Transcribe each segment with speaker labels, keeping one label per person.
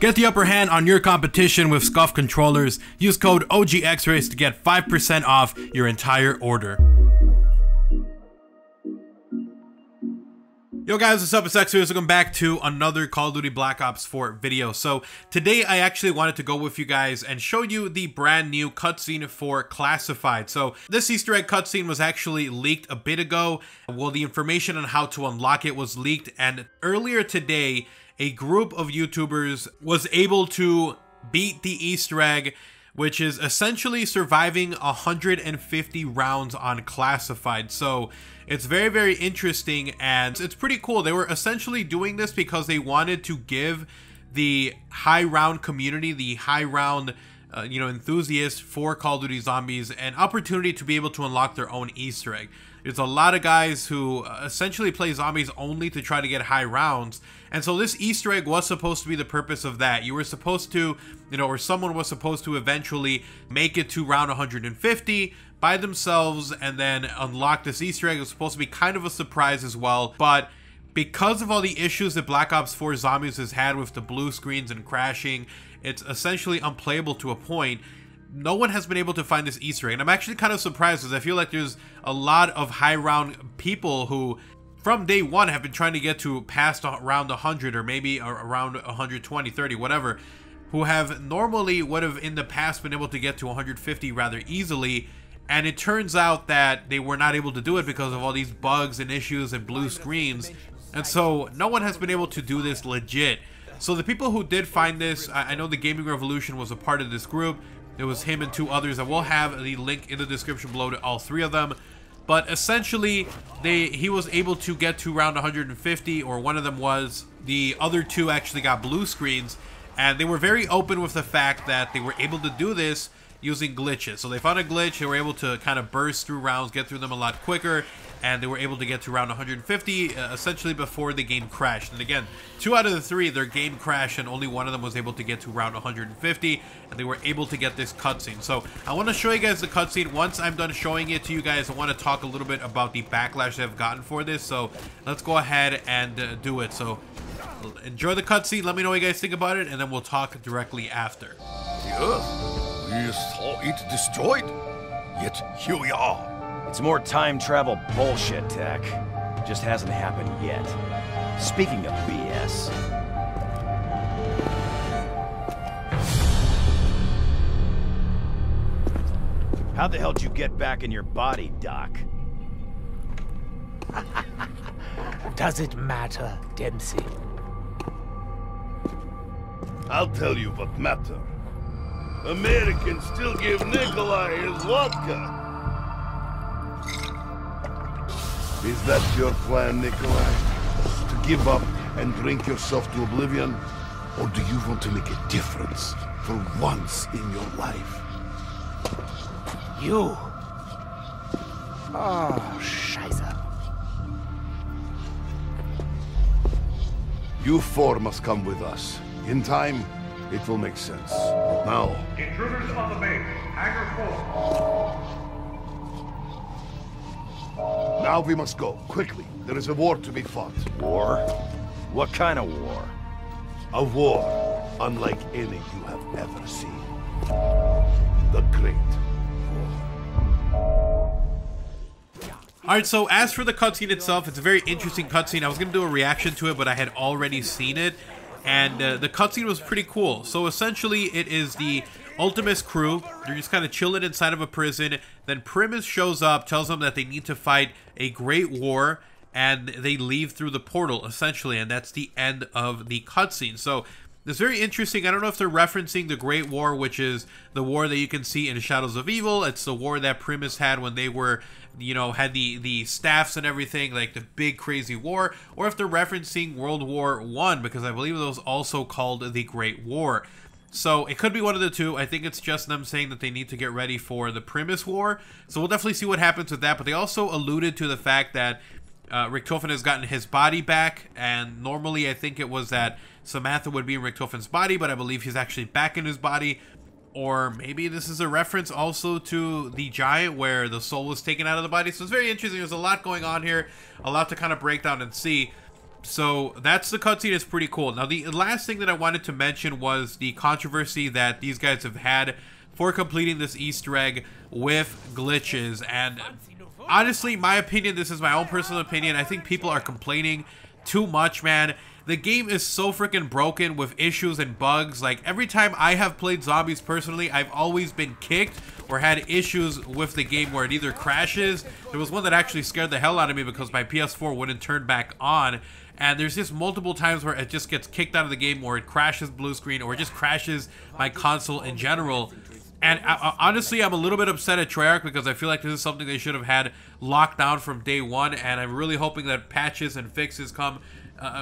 Speaker 1: Get the upper hand on your competition with SCUF controllers. Use code OGXRAYZ to get 5% off your entire order. Yo guys, what's up? It's XRAYZ. Welcome back to another Call of Duty Black Ops 4 video. So today I actually wanted to go with you guys and show you the brand new cutscene for Classified. So this Easter egg cutscene was actually leaked a bit ago. Well, the information on how to unlock it was leaked, and earlier today a group of YouTubers was able to beat the Easter egg, which is essentially surviving 150 rounds on Classified. So it's very, very interesting, and it's pretty cool. They were essentially doing this because they wanted to give the high round community, the high round enthusiasts for Call of Duty Zombies, an opportunity to be able to unlock their own Easter egg. There's a lot of guys who essentially play zombies only to try to get high rounds. And so this Easter egg was supposed to be the purpose of that. You were supposed to, or someone was supposed to eventually make it to round 150 by themselves and then unlock this Easter egg. It was supposed to be kind of a surprise as well. But because of all the issues that Black Ops 4 Zombies has had with the blue screens and crashing, it's essentially unplayable to a point. No one has been able to find this Easter egg, and I'm actually kind of surprised because I feel like there's a lot of high round people who from day one have been trying to get to past around 100 or maybe around 120, 30, whatever, who have normally would have in the past been able to get to 150 rather easily, and it turns out that they were not able to do it because of all these bugs and issues and blue screens, and so no one has been able to do this legit. So the people who did find this, I know the Gaming Revolution was a part of this group. It was him and two others. I will have the link in the description below to all three of them. But essentially, he was able to get to round 150, or one of them was. The other two actually got blue screens, and they were very open with the fact that they were able to do this using glitches. So they found a glitch, they were able to kind of burst through rounds, get through them a lot quicker, and they were able to get to round 150 essentially before the game crashed. And again, 2 out of the 3, their game crashed, and only one of them was able to get to round 150, and they were able to get this cutscene. So I want to show you guys the cutscene. Once I'm done showing it to you guys, I want to talk a little bit about the backlash they've gotten for this. So let's go ahead and do it. So enjoy the cutscene, let me know what you guys think about it, and then we'll talk directly after.
Speaker 2: We saw it destroyed, yet here we are.
Speaker 3: It's more time travel bullshit, Tech. Just hasn't happened yet. Speaking of BS. How the hell did you get back in your body, Doc?
Speaker 4: Does it matter, Dempsey?
Speaker 2: I'll tell you what matter. Americans still give Nikolai his vodka. Is that your plan, Nikolai? To give up and drink yourself to oblivion? Or do you want to make a difference for once in your life?
Speaker 4: You? Oh, Scheiße.
Speaker 2: You four must come with us. In time, it will make sense. But now...
Speaker 5: Intruders on the base. Hangar 4.
Speaker 2: Now we must go, quickly. There is a war to be fought.
Speaker 3: War? What kind of war?
Speaker 2: A war unlike any you have ever seen. The Great War.
Speaker 1: Alright, so as for the cutscene itself, it's a very interesting cutscene. I was going to do a reaction to it, but I had already seen it. And the cutscene was pretty cool. So essentially, it is the Ultima's crew. They're just kind of chilling inside of a prison. Then Primus shows up, tells them that they need to fight a great war, and they leave through the portal, essentially. And that's the end of the cutscene. So it's very interesting. I don't know if they're referencing the Great War, which is the war that you can see in Shadows of Evil. It's the war that Primus had when they were, had the staffs and everything, like the big crazy war, or if they're referencing World War I, because I believe it was also called the Great War. So it could be one of the two. I think it's just them saying that they need to get ready for the Primus War. So we'll definitely see what happens with that. But they also alluded to the fact that Richtofen has gotten his body back, and normally I think it was that Samantha would be in Richtofen's body, but I believe he's actually back in his body. Or maybe this is a reference also to the Giant, where the soul was taken out of the body. So it's very interesting. There's a lot going on here, a lot to kind of break down and see. So that's the cutscene. It's pretty cool. Now, the last thing that I wanted to mention was the controversy that these guys have had for completing this Easter egg with glitches. And honestly, my opinion, this is my own personal opinion, I think people are complaining too much, man. The game is so freaking broken with issues and bugs. Like, every time I have played zombies personally, I've always been kicked or had issues with the game where it either crashes. There was one that actually scared the hell out of me because my PS4 wouldn't turn back on. And there's just multiple times where it just gets kicked out of the game, or it crashes blue screen, or it just crashes my console in general. And honestly, I'm a little bit upset at Treyarch because I feel like this is something they should have had locked down from day one. And I'm really hoping that patches and fixes come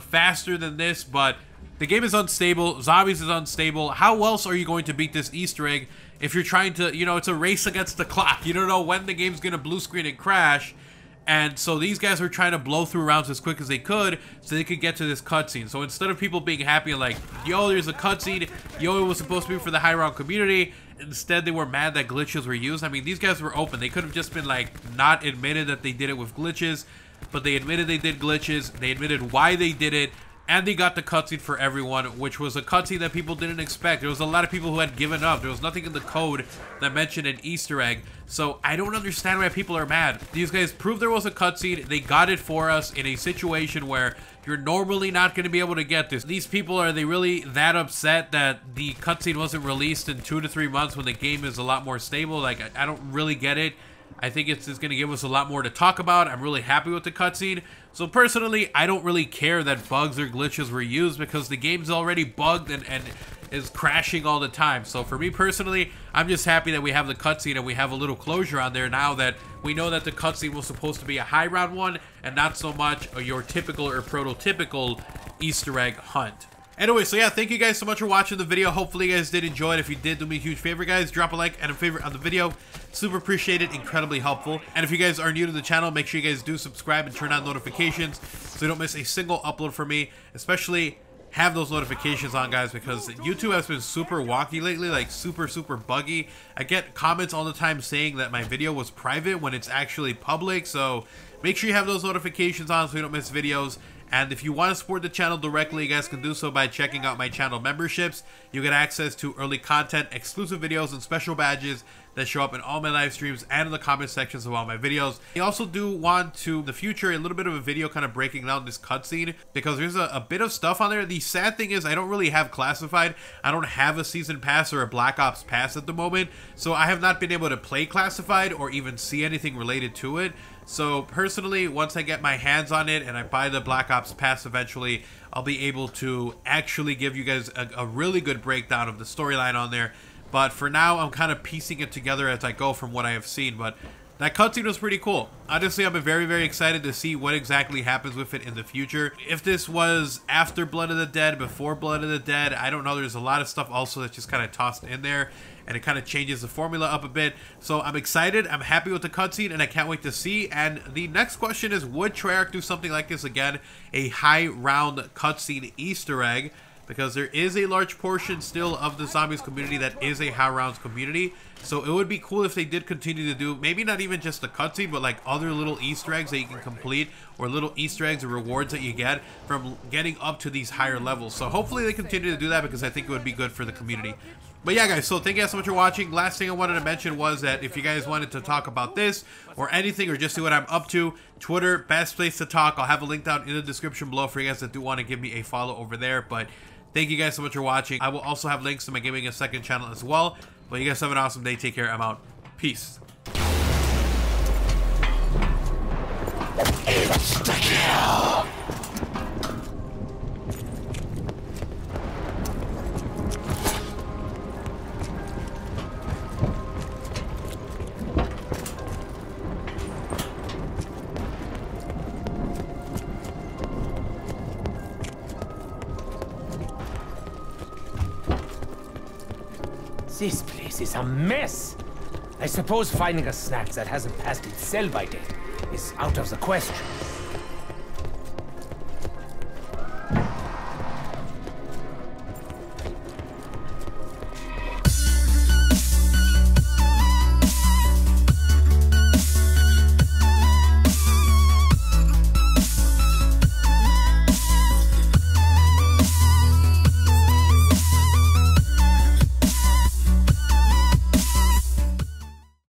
Speaker 1: faster than this. But the game is unstable. Zombies is unstable. How else are you going to beat this Easter egg if you're trying to, you know, it's a race against the clock. You don't know when the game's going to blue screen and crash. And so these guys are trying to blow through rounds as quick as they could so they could get to this cutscene. So instead of people being happy and like, yo, there's a cutscene, yo, it was supposed to be for the high round community, instead they were mad that glitches were used. I mean, these guys were open. They could have just been like, not admitted that they did it with glitches, but they admitted they did glitches. They admitted why they did it. And they got the cutscene for everyone, which was a cutscene that people didn't expect. There was a lot of people who had given up. There was nothing in the code that mentioned an Easter egg. So I don't understand why people are mad. These guys proved there was a cutscene. They got it for us in a situation where you're normally not going to be able to get this. These people, are they really that upset that the cutscene wasn't released in 2 to 3 months when the game is a lot more stable? Like, I don't really get it. I think it's going to give us a lot more to talk about. I'm really happy with the cutscene. So personally, I don't really care that bugs or glitches were used because the game's already bugged and is crashing all the time. So for me personally, I'm just happy that we have the cutscene and we have a little closure on there now that we know that the cutscene was supposed to be a high round one and not so much your typical or prototypical Easter egg hunt. Anyway, so yeah, thank you guys so much for watching the video. Hopefully you guys did enjoy it. If you did, do me a huge favor, guys. Drop a like and a favorite on the video. Super appreciate it. Incredibly helpful. And if you guys are new to the channel, make sure you guys do subscribe and turn on notifications so you don't miss a single upload from me. Especially have those notifications on, guys, because YouTube has been super wonky lately, like super buggy. I get comments all the time saying that my video was private when it's actually public. So make sure you have those notifications on so you don't miss videos. And if you want to support the channel directly, you guys can do so by checking out my channel memberships. You get access to early content, exclusive videos, and special badges that show up in all my live streams and in the comment sections of all my videos. I also do want to, in the future, a little bit of a video kind of breaking down this cutscene because there's a bit of stuff on there. The sad thing is I don't really have classified. I don't have a season pass or a Black Ops pass at the moment, so I have not been able to play classified or even see anything related to it. So personally, once I get my hands on it and I buy the Black Ops pass eventually, I'll be able to actually give you guys a really good breakdown of the storyline on there. But for now, I'm kind of piecing it together as I go from what I have seen. But that cutscene was pretty cool. Honestly, I'm very excited to see what exactly happens with it in the future. If this was after Blood of the Dead, before Blood of the Dead, I don't know. There's a lot of stuff also that's just kind of tossed in there. And it kind of changes the formula up a bit. So I'm excited. I'm happy with the cutscene, and I can't wait to see. And the next question is, would Treyarch do something like this again? A high round cutscene Easter egg? Because there is a large portion still of the zombies community that is a high rounds community. So it would be cool if they did continue to do, maybe not even just the cutscene, but like other little Easter eggs that you can complete, or little Easter eggs or rewards that you get from getting up to these higher levels. So hopefully they continue to do that because I think it would be good for the community. But yeah, guys, so thank you guys so much for watching. Last thing I wanted to mention was that if you guys wanted to talk about this or anything or just see what I'm up to, Twitter, best place to talk. I'll have a link down in the description below for you guys that do want to give me a follow over there. But thank you guys so much for watching. I will also have links to my Gaming a Second channel as well. But you guys have an awesome day. Take care. I'm out. Peace.
Speaker 4: It's the kill. This place is a mess. I suppose finding a snack that hasn't passed its sell-by date is out of the question.